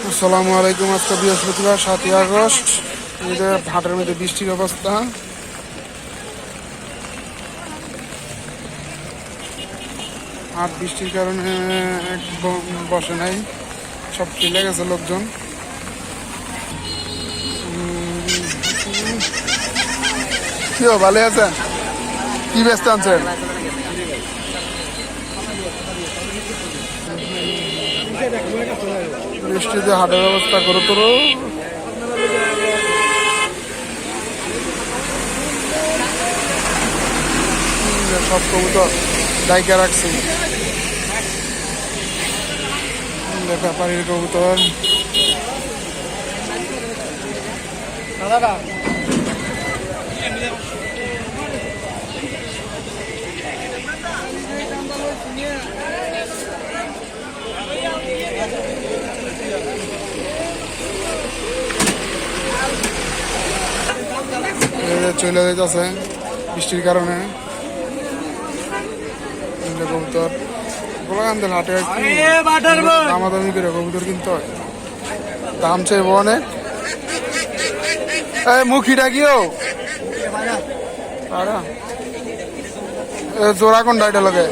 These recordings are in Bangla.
আসসালামু আলাইকুম। আজকে বৃহস্পতিবার 7ই আগস্ট। হাটের মধ্যে বৃষ্টির অবস্থা। হাট বৃষ্টির কারণে বসে নাই, সব ফেলে গেছে লোকজন। কি ভালো আছেন? কি ব্যস্ত আছেন? বৃষ্টিতে হাটের অবস্থা করো তোর। সব কবুতর ডাইকা রাখছে, ব্যাপারীর কবুতর। চলে যেতেছে বৃষ্টির কারণে কবুতর। গোলাকান্দের হাটে দামাদামি করে কবুতর কিনতে হয়, দাম চাইব অনেক। মুখিটা কিও জোড়া কোনটা? এটা লাগে,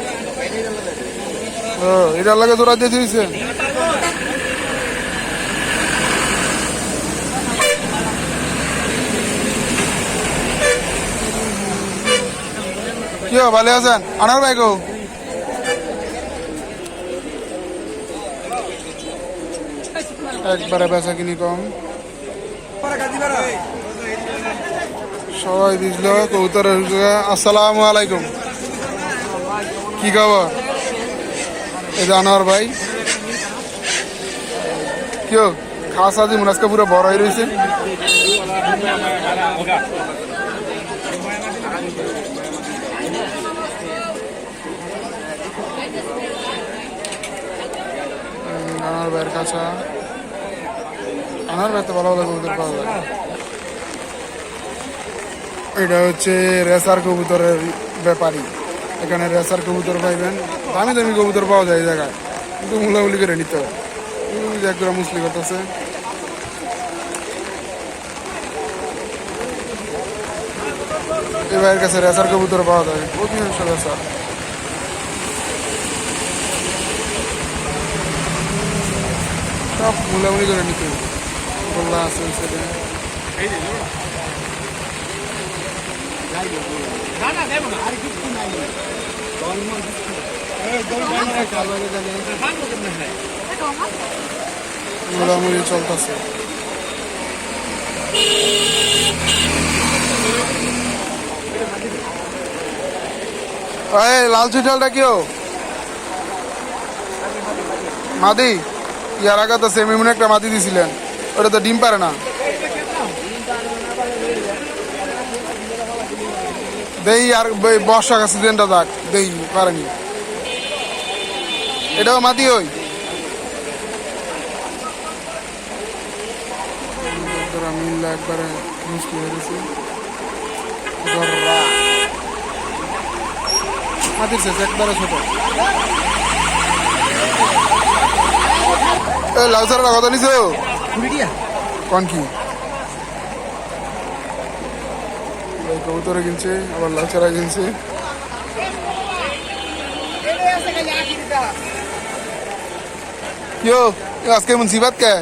এটার লাগে জোড়া দিয়ে দিয়েছে। কি ভালো আছেন আনার ভাই? গো একবারে বেচা কিনি কম, সবাই বুঝলো কবুতর। আসসালামু আলাইকুম, কি খবর? এই যে আনোয়ার ভাই। কেউ খাস আজি মুনাজকে পুরো বড় হয়ে রয়েছে। আনার ভাইয়ের কাছা, আনার ভাইতে ভালো ভালো কবুতর পাওয়া যায়। এটা হচ্ছে রেসার কবুতরের ব্যাপারী। এখানে রেসার কবুতর পাইবেন, দামি দামি কবুতর পাওয়া যায় এই জায়গায়, কিন্তু মুলামুলি করে নিতে হবে। একদম মুসলি করতেছে। এই ভাইয়ের কাছে রেসার কবুতর পাওয়া যায়, অধিকাংশ রেসার। সব মুলামুলি করে নিতে হবে। গোল্লা আছে সেটা। মুড়ামুড়ি চলতেছে। লাল চুইঠালটা কেউ মাদি? ইয়ার আগে তো সেম এমন একটা মাদি দিছিলেন, ওটা তো ডিম পারে না। দেই আর বর্ষা সিজনটা যাক, দেই পারেনি। এটাও মাদি ওই মিললে একবারে মুশকিল হয়ে গেছে। মাদির শেষ একবারে ছোট। লাউসারটা কত নিছো? কন কি কবুতরে কিনছে, আবার লাউচারা কিনছে। কেউ আজকে মুন্সিবাত কে?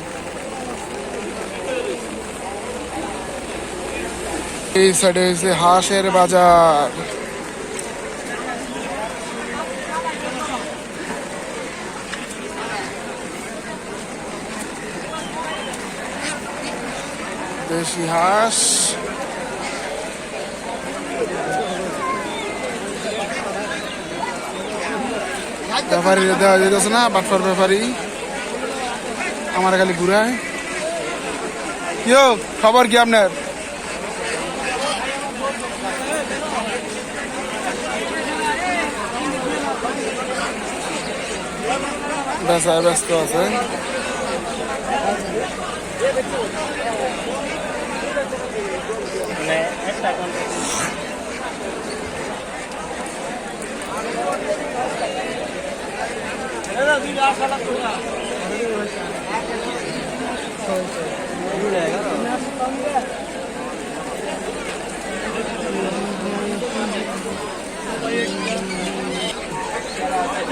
এই সাইডে হয়েছে হাঁসের বাজার। দেশি হাঁস, ব্যাপারী দেওয়া যেতেছে না, বাটফার ব্যাপারী আমার খালি ঘুরায়। কেউ খবর কি আপনার? ব্যস্ত আছে।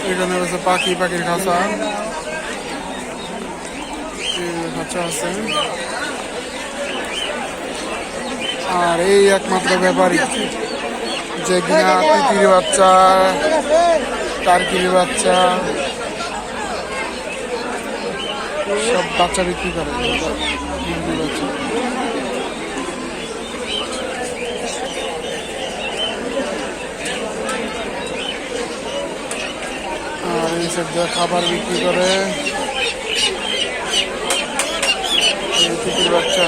এখানে হচ্ছে পাখির খাঁচা খাঁচা আছে। আর এই একমাত্র ব্যাপারী যে কিনা তিতির বাচ্চা, টার্কির বাচ্চা, সব বাচ্চা বিক্রি করে। মুরগির বাচ্চা আর এইসব যা খাবার বিক্রি করে। তিতির বাচ্চা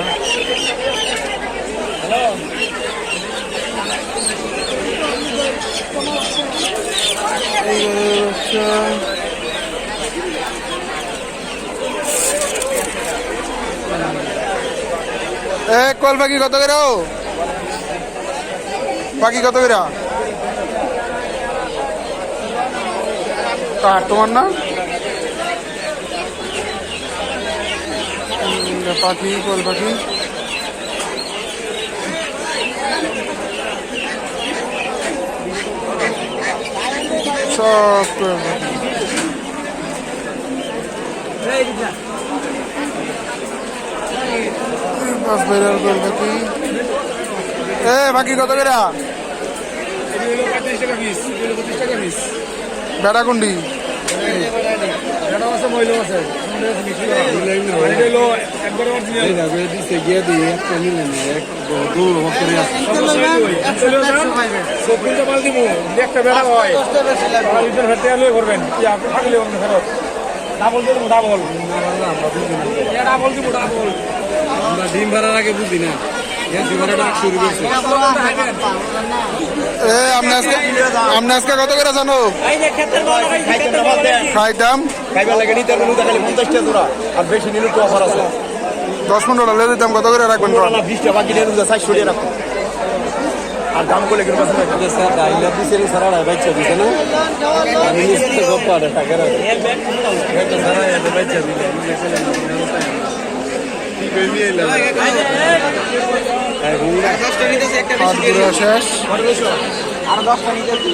কল পাখি কত করে? পাখি কত করে? কার তোমার না? পাখি কল পাখি সব বাকি কত করে? বেড়া কুন্ডি একটা বেড়া হয় করবেন ডাবল ডাবল ডাবল দিব ডাবল। আমরা ডিম ভাড়ার আগে বুঝি না শুরু করছে। আপনি আজকে কত করে জানো? খাইতাম খাইবার লাগে নিতে খালি 50টা জোড়া আর বেশি নিলে তো অফার আছে। 10-15 লে দিতাম। কত করে রাখবেন? 20টা বাকি নিয়ে 400 টাকা রাখো। আর দাম করলে কিন্তু স্যার ডাইলা দিছে সারা বাচ্চা দিছে না আমি নিতে গপ্পা টাকা রাখো এটা সারা এটা বাচ্চা দিলে ঠিক হয়ে গেল। আর 10টা নিতেছে একটা বেশি শেষ আর 10টা নিতেছে।